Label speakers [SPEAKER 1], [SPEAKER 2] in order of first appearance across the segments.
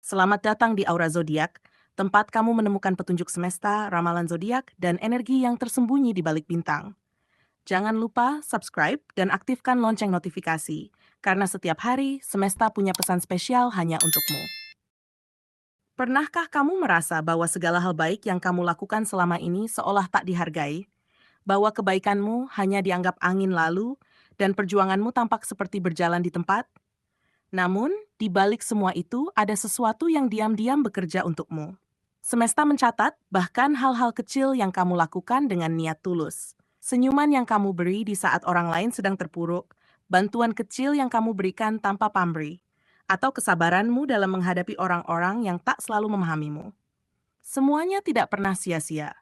[SPEAKER 1] Selamat datang di Aura Zodiak, tempat kamu menemukan petunjuk semesta, ramalan zodiak, dan energi yang tersembunyi di balik bintang. Jangan lupa subscribe dan aktifkan lonceng notifikasi, karena setiap hari semesta punya pesan spesial hanya untukmu. Pernahkah kamu merasa bahwa segala hal baik yang kamu lakukan selama ini seolah tak dihargai? Bahwa kebaikanmu hanya dianggap angin lalu, dan perjuanganmu tampak seperti berjalan di tempat? Namun, di balik semua itu ada sesuatu yang diam-diam bekerja untukmu. Semesta mencatat bahkan hal-hal kecil yang kamu lakukan dengan niat tulus. Senyuman yang kamu beri di saat orang lain sedang terpuruk, bantuan kecil yang kamu berikan tanpa pamrih, atau kesabaranmu dalam menghadapi orang-orang yang tak selalu memahamimu. Semuanya tidak pernah sia-sia.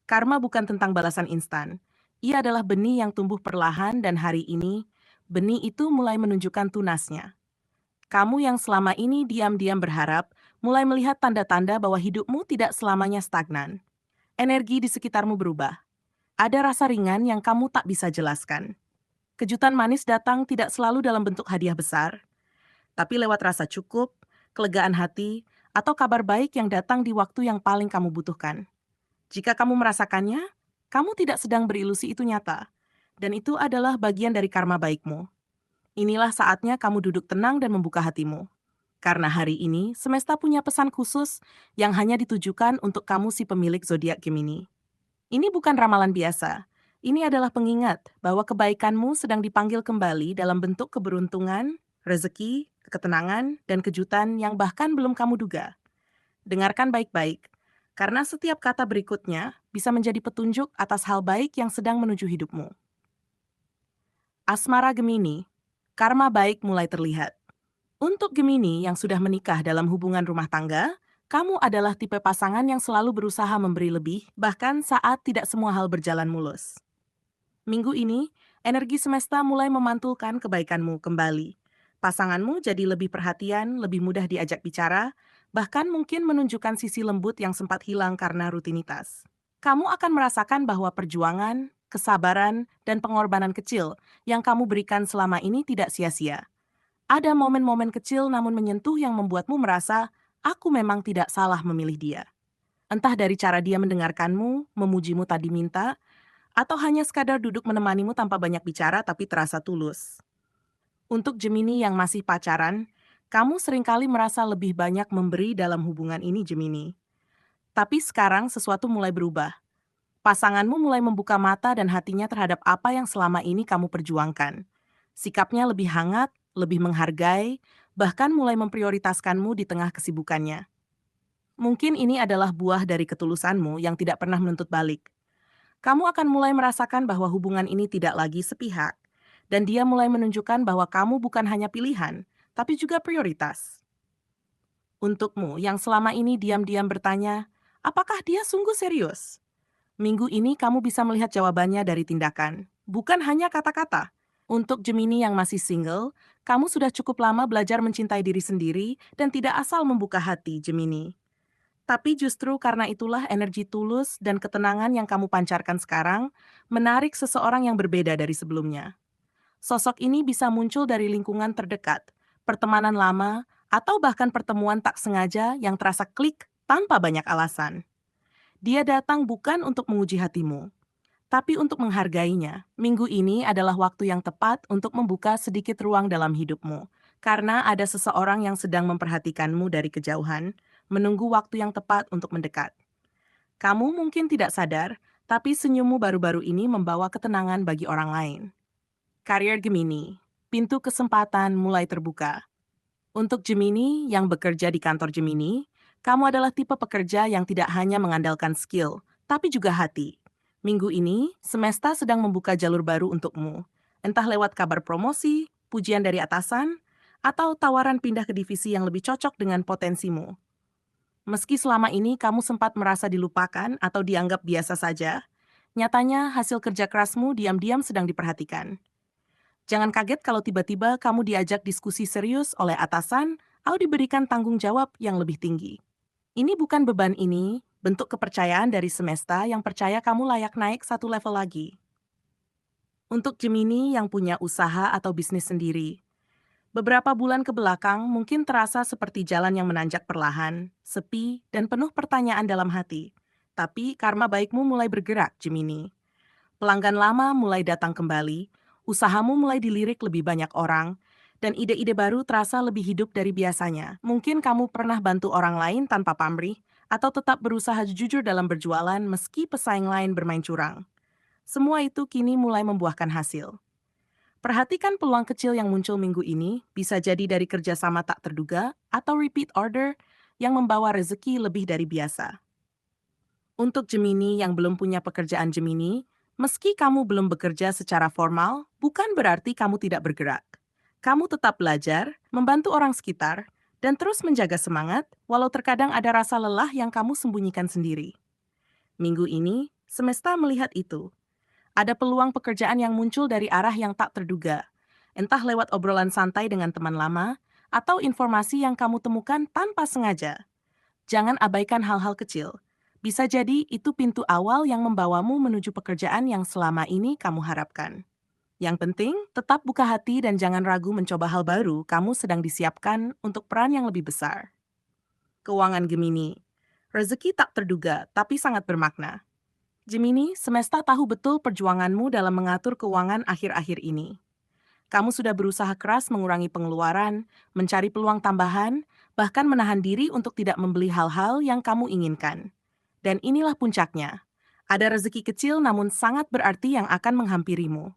[SPEAKER 1] Karma bukan tentang balasan instan. Ia adalah benih yang tumbuh perlahan dan hari ini, benih itu mulai menunjukkan tunasnya. Kamu yang selama ini diam-diam berharap, mulai melihat tanda-tanda bahwa hidupmu tidak selamanya stagnan. Energi di sekitarmu berubah. Ada rasa ringan yang kamu tak bisa jelaskan. Kejutan manis datang tidak selalu dalam bentuk hadiah besar, tapi lewat rasa cukup, kelegaan hati, atau kabar baik yang datang di waktu yang paling kamu butuhkan. Jika kamu merasakannya, kamu tidak sedang berilusi itu nyata, dan itu adalah bagian dari karma baikmu. Inilah saatnya kamu duduk tenang dan membuka hatimu. Karena hari ini, semesta punya pesan khusus yang hanya ditujukan untuk kamu si pemilik zodiak Gemini. Ini bukan ramalan biasa. Ini adalah pengingat bahwa kebaikanmu sedang dipanggil kembali dalam bentuk keberuntungan, rezeki, ketenangan, dan kejutan yang bahkan belum kamu duga. Dengarkan baik-baik, karena setiap kata berikutnya bisa menjadi petunjuk atas hal baik yang sedang menuju hidupmu. Asmara Gemini, karma baik mulai terlihat. Untuk Gemini yang sudah menikah dalam hubungan rumah tangga, kamu adalah tipe pasangan yang selalu berusaha memberi lebih, bahkan saat tidak semua hal berjalan mulus. Minggu ini, energi semesta mulai memantulkan kebaikanmu kembali. Pasanganmu jadi lebih perhatian, lebih mudah diajak bicara, bahkan mungkin menunjukkan sisi lembut yang sempat hilang karena rutinitas. Kamu akan merasakan bahwa perjuangan, kesabaran, dan pengorbanan kecil yang kamu berikan selama ini tidak sia-sia. Ada momen-momen kecil namun menyentuh yang membuatmu merasa, aku memang tidak salah memilih dia. Entah dari cara dia mendengarkanmu, memujimu tak diminta, atau hanya sekadar duduk menemanimu tanpa banyak bicara tapi terasa tulus. Untuk Gemini yang masih pacaran, kamu seringkali merasa lebih banyak memberi dalam hubungan ini, Gemini. Tapi sekarang sesuatu mulai berubah. Pasanganmu mulai membuka mata dan hatinya terhadap apa yang selama ini kamu perjuangkan. Sikapnya lebih hangat, lebih menghargai, bahkan mulai memprioritaskanmu di tengah kesibukannya. Mungkin ini adalah buah dari ketulusanmu yang tidak pernah menuntut balik. Kamu akan mulai merasakan bahwa hubungan ini tidak lagi sepihak, dan dia mulai menunjukkan bahwa kamu bukan hanya pilihan, tapi juga prioritas. Untukmu yang selama ini diam-diam bertanya, apakah dia sungguh serius? Minggu ini kamu bisa melihat jawabannya dari tindakan, bukan hanya kata-kata. Untuk Gemini yang masih single, kamu sudah cukup lama belajar mencintai diri sendiri dan tidak asal membuka hati, Gemini. Tapi justru karena itulah energi tulus dan ketenangan yang kamu pancarkan sekarang menarik seseorang yang berbeda dari sebelumnya. Sosok ini bisa muncul dari lingkungan terdekat, pertemanan lama, atau bahkan pertemuan tak sengaja yang terasa klik tanpa banyak alasan. Dia datang bukan untuk menguji hatimu, tapi untuk menghargainya. Minggu ini adalah waktu yang tepat untuk membuka sedikit ruang dalam hidupmu, karena ada seseorang yang sedang memperhatikanmu dari kejauhan, menunggu waktu yang tepat untuk mendekat. Kamu mungkin tidak sadar, tapi senyummu baru-baru ini membawa ketenangan bagi orang lain. Karier Gemini, pintu kesempatan mulai terbuka. Untuk Gemini yang bekerja di kantor Gemini, kamu adalah tipe pekerja yang tidak hanya mengandalkan skill, tapi juga hati. Minggu ini, semesta sedang membuka jalur baru untukmu. Entah lewat kabar promosi, pujian dari atasan, atau tawaran pindah ke divisi yang lebih cocok dengan potensimu. Meski selama ini kamu sempat merasa dilupakan atau dianggap biasa saja, nyatanya hasil kerja kerasmu diam-diam sedang diperhatikan. Jangan kaget kalau tiba-tiba kamu diajak diskusi serius oleh atasan atau diberikan tanggung jawab yang lebih tinggi. Ini bukan beban ini, bentuk kepercayaan dari semesta yang percaya kamu layak naik satu level lagi. Untuk Gemini yang punya usaha atau bisnis sendiri, Beberapa bulan ke belakang mungkin terasa seperti jalan yang menanjak perlahan, sepi, dan penuh pertanyaan dalam hati. Tapi karma baikmu mulai bergerak, Gemini. Pelanggan lama mulai datang kembali, usahamu mulai dilirik lebih banyak orang, dan ide-ide baru terasa lebih hidup dari biasanya. Mungkin kamu pernah bantu orang lain tanpa pamrih, atau tetap berusaha jujur dalam berjualan meski pesaing lain bermain curang. Semua itu kini mulai membuahkan hasil. Perhatikan peluang kecil yang muncul minggu ini, bisa jadi dari kerjasama tak terduga atau repeat order yang membawa rezeki lebih dari biasa. Untuk Gemini yang belum punya pekerjaan Gemini, meski kamu belum bekerja secara formal, bukan berarti kamu tidak bergerak. Kamu tetap belajar, membantu orang sekitar, dan terus menjaga semangat, walau terkadang ada rasa lelah yang kamu sembunyikan sendiri. Minggu ini, semesta melihat itu. Ada peluang pekerjaan yang muncul dari arah yang tak terduga, entah lewat obrolan santai dengan teman lama, atau informasi yang kamu temukan tanpa sengaja. Jangan abaikan hal-hal kecil. Bisa jadi itu pintu awal yang membawamu menuju pekerjaan yang selama ini kamu harapkan. Yang penting, tetap buka hati dan jangan ragu mencoba hal baru, kamu sedang disiapkan untuk peran yang lebih besar. Keuangan Gemini. Rezeki tak terduga, tapi sangat bermakna. Gemini, semesta tahu betul perjuanganmu dalam mengatur keuangan akhir-akhir ini. Kamu sudah berusaha keras mengurangi pengeluaran, mencari peluang tambahan, bahkan menahan diri untuk tidak membeli hal-hal yang kamu inginkan. Dan inilah puncaknya. Ada rezeki kecil namun sangat berarti yang akan menghampirimu.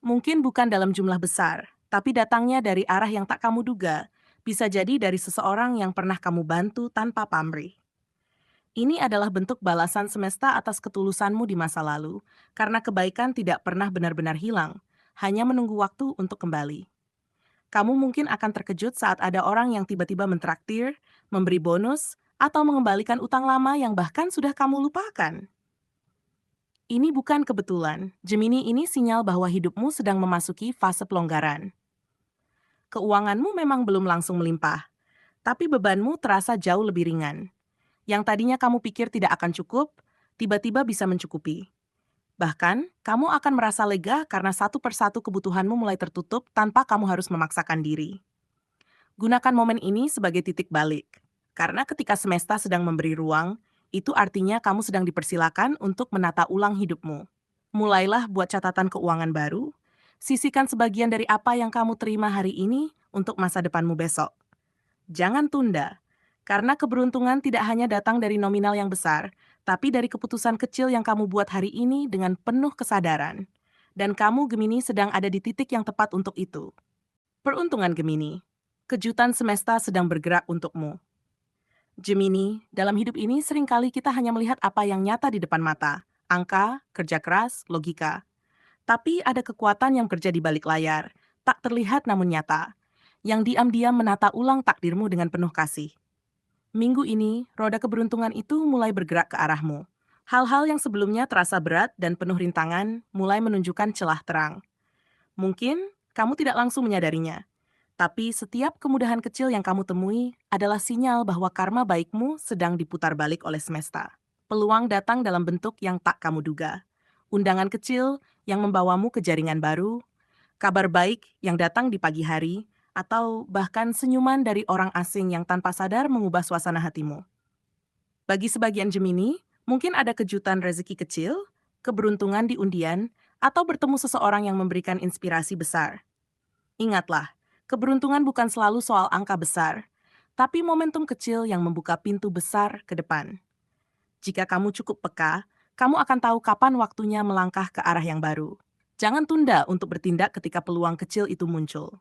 [SPEAKER 1] Mungkin bukan dalam jumlah besar, tapi datangnya dari arah yang tak kamu duga. Bisa jadi dari seseorang yang pernah kamu bantu tanpa pamrih. Ini adalah bentuk balasan semesta atas ketulusanmu di masa lalu, karena kebaikan tidak pernah benar-benar hilang, hanya menunggu waktu untuk kembali. Kamu mungkin akan terkejut saat ada orang yang tiba-tiba mentraktir, memberi bonus, atau mengembalikan utang lama yang bahkan sudah kamu lupakan. Ini bukan kebetulan, Gemini ini sinyal bahwa hidupmu sedang memasuki fase pelonggaran. Keuanganmu memang belum langsung melimpah, tapi bebanmu terasa jauh lebih ringan. Yang tadinya kamu pikir tidak akan cukup, tiba-tiba bisa mencukupi. Bahkan, kamu akan merasa lega karena satu persatu kebutuhanmu mulai tertutup tanpa kamu harus memaksakan diri. Gunakan momen ini sebagai titik balik. Karena ketika semesta sedang memberi ruang, itu artinya kamu sedang dipersilakan untuk menata ulang hidupmu. Mulailah buat catatan keuangan baru, sisihkan sebagian dari apa yang kamu terima hari ini untuk masa depanmu besok. Jangan tunda, karena keberuntungan tidak hanya datang dari nominal yang besar, tapi dari keputusan kecil yang kamu buat hari ini dengan penuh kesadaran. Dan kamu, Gemini, sedang ada di titik yang tepat untuk itu. Peruntungan Gemini. Kejutan semesta sedang bergerak untukmu. Gemini, dalam hidup ini seringkali kita hanya melihat apa yang nyata di depan mata. Angka, kerja keras, logika. Tapi ada kekuatan yang kerja di balik layar, tak terlihat namun nyata, yang diam-diam menata ulang takdirmu dengan penuh kasih. Minggu ini, roda keberuntungan itu mulai bergerak ke arahmu. Hal-hal yang sebelumnya terasa berat dan penuh rintangan mulai menunjukkan celah terang. Mungkin kamu tidak langsung menyadarinya, tapi setiap kemudahan kecil yang kamu temui adalah sinyal bahwa karma baikmu sedang diputar balik oleh semesta. Peluang datang dalam bentuk yang tak kamu duga. Undangan kecil yang membawamu ke jaringan baru, kabar baik yang datang di pagi hari, atau bahkan senyuman dari orang asing yang tanpa sadar mengubah suasana hatimu. Bagi sebagian Gemini, mungkin ada kejutan rezeki kecil, keberuntungan di undian, atau bertemu seseorang yang memberikan inspirasi besar. Ingatlah, keberuntungan bukan selalu soal angka besar, tapi momentum kecil yang membuka pintu besar ke depan. Jika kamu cukup peka, kamu akan tahu kapan waktunya melangkah ke arah yang baru. Jangan tunda untuk bertindak ketika peluang kecil itu muncul.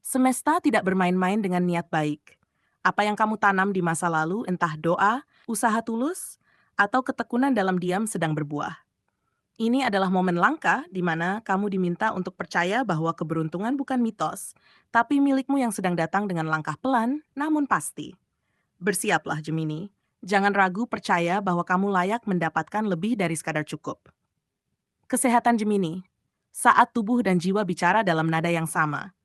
[SPEAKER 1] Semesta tidak bermain-main dengan niat baik. Apa yang kamu tanam di masa lalu, entah doa, usaha tulus, atau ketekunan dalam diam sedang berbuah. Ini adalah momen langka di mana kamu diminta untuk percaya bahwa keberuntungan bukan mitos, tapi milikmu yang sedang datang dengan langkah pelan, namun pasti. Bersiaplah, Gemini. Jangan ragu percaya bahwa kamu layak mendapatkan lebih dari sekadar cukup. Kesehatan Gemini. Saat tubuh dan jiwa bicara dalam nada yang sama,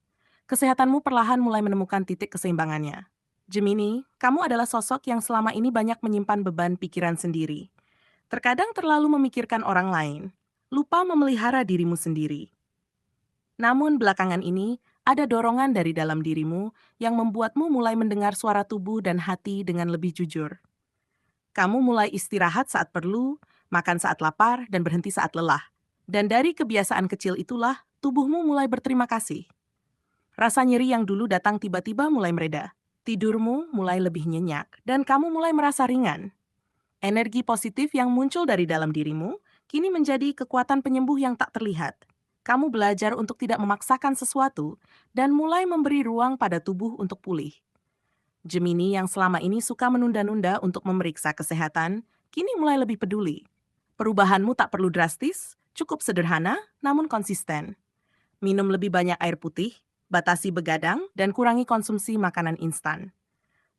[SPEAKER 1] kesehatanmu perlahan mulai menemukan titik keseimbangannya. Gemini, kamu adalah sosok yang selama ini banyak menyimpan beban pikiran sendiri. Terkadang terlalu memikirkan orang lain, lupa memelihara dirimu sendiri. Namun belakangan ini, ada dorongan dari dalam dirimu yang membuatmu mulai mendengar suara tubuh dan hati dengan lebih jujur. Kamu mulai istirahat saat perlu, makan saat lapar, dan berhenti saat lelah. Dan dari kebiasaan kecil itulah, tubuhmu mulai berterima kasih. Rasa nyeri yang dulu datang tiba-tiba mulai mereda. Tidurmu mulai lebih nyenyak, dan kamu mulai merasa ringan. Energi positif yang muncul dari dalam dirimu kini menjadi kekuatan penyembuh yang tak terlihat. Kamu belajar untuk tidak memaksakan sesuatu dan mulai memberi ruang pada tubuh untuk pulih. Gemini yang selama ini suka menunda-nunda untuk memeriksa kesehatan, kini mulai lebih peduli. Perubahanmu tak perlu drastis, cukup sederhana, namun konsisten. Minum lebih banyak air putih, batasi begadang, dan kurangi konsumsi makanan instan.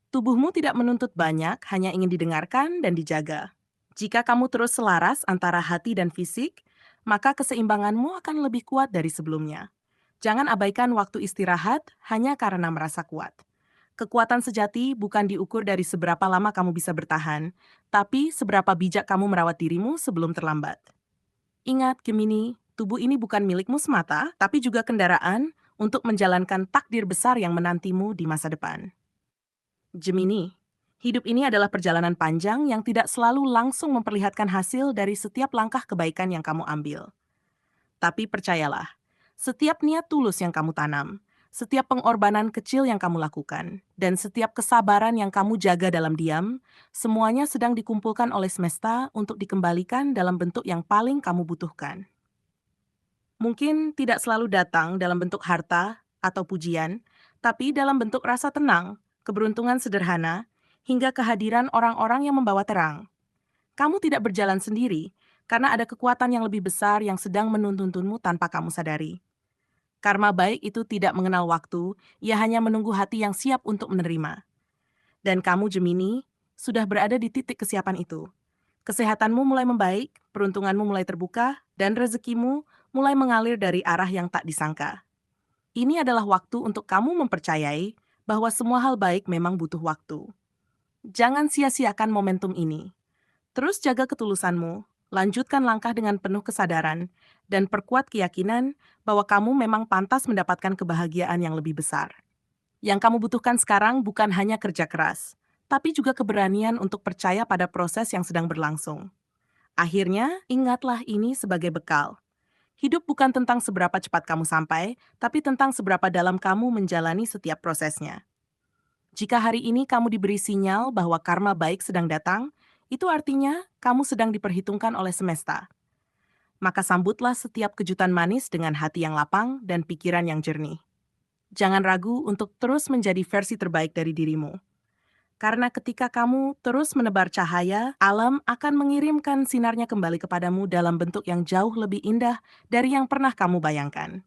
[SPEAKER 1] Tubuhmu tidak menuntut banyak, hanya ingin didengarkan dan dijaga. Jika kamu terus selaras antara hati dan fisik, maka keseimbanganmu akan lebih kuat dari sebelumnya. Jangan abaikan waktu istirahat hanya karena merasa kuat. Kekuatan sejati bukan diukur dari seberapa lama kamu bisa bertahan, tapi seberapa bijak kamu merawat dirimu sebelum terlambat. Ingat, Gemini, tubuh ini bukan milikmu semata, tapi juga kendaraan untuk menjalankan takdir besar yang menantimu di masa depan. Gemini, hidup ini adalah perjalanan panjang yang tidak selalu langsung memperlihatkan hasil dari setiap langkah kebaikan yang kamu ambil. Tapi percayalah, setiap niat tulus yang kamu tanam, setiap pengorbanan kecil yang kamu lakukan, dan setiap kesabaran yang kamu jaga dalam diam, semuanya sedang dikumpulkan oleh semesta untuk dikembalikan dalam bentuk yang paling kamu butuhkan. Mungkin tidak selalu datang dalam bentuk harta atau pujian, tapi dalam bentuk rasa tenang, keberuntungan sederhana, hingga kehadiran orang-orang yang membawa terang. Kamu tidak berjalan sendiri, karena ada kekuatan yang lebih besar yang sedang menuntunmu tanpa kamu sadari. Karma baik itu tidak mengenal waktu, ia hanya menunggu hati yang siap untuk menerima. Dan kamu, Gemini, sudah berada di titik kesiapan itu. Kesehatanmu mulai membaik, peruntunganmu mulai terbuka, dan rezekimu mulai mengalir dari arah yang tak disangka. Ini adalah waktu untuk kamu mempercayai bahwa semua hal baik memang butuh waktu. Jangan sia-siakan momentum ini. Terus jaga ketulusanmu, lanjutkan langkah dengan penuh kesadaran, dan perkuat keyakinan bahwa kamu memang pantas mendapatkan kebahagiaan yang lebih besar. Yang kamu butuhkan sekarang bukan hanya kerja keras, tapi juga keberanian untuk percaya pada proses yang sedang berlangsung. Akhirnya, ingatlah ini sebagai bekal. Hidup bukan tentang seberapa cepat kamu sampai, tapi tentang seberapa dalam kamu menjalani setiap prosesnya. Jika hari ini kamu diberi sinyal bahwa karma baik sedang datang, itu artinya kamu sedang diperhitungkan oleh semesta. Maka sambutlah setiap kejutan manis dengan hati yang lapang dan pikiran yang jernih. Jangan ragu untuk terus menjadi versi terbaik dari dirimu. Karena ketika kamu terus menebar cahaya, alam akan mengirimkan sinarnya kembali kepadamu dalam bentuk yang jauh lebih indah dari yang pernah kamu bayangkan.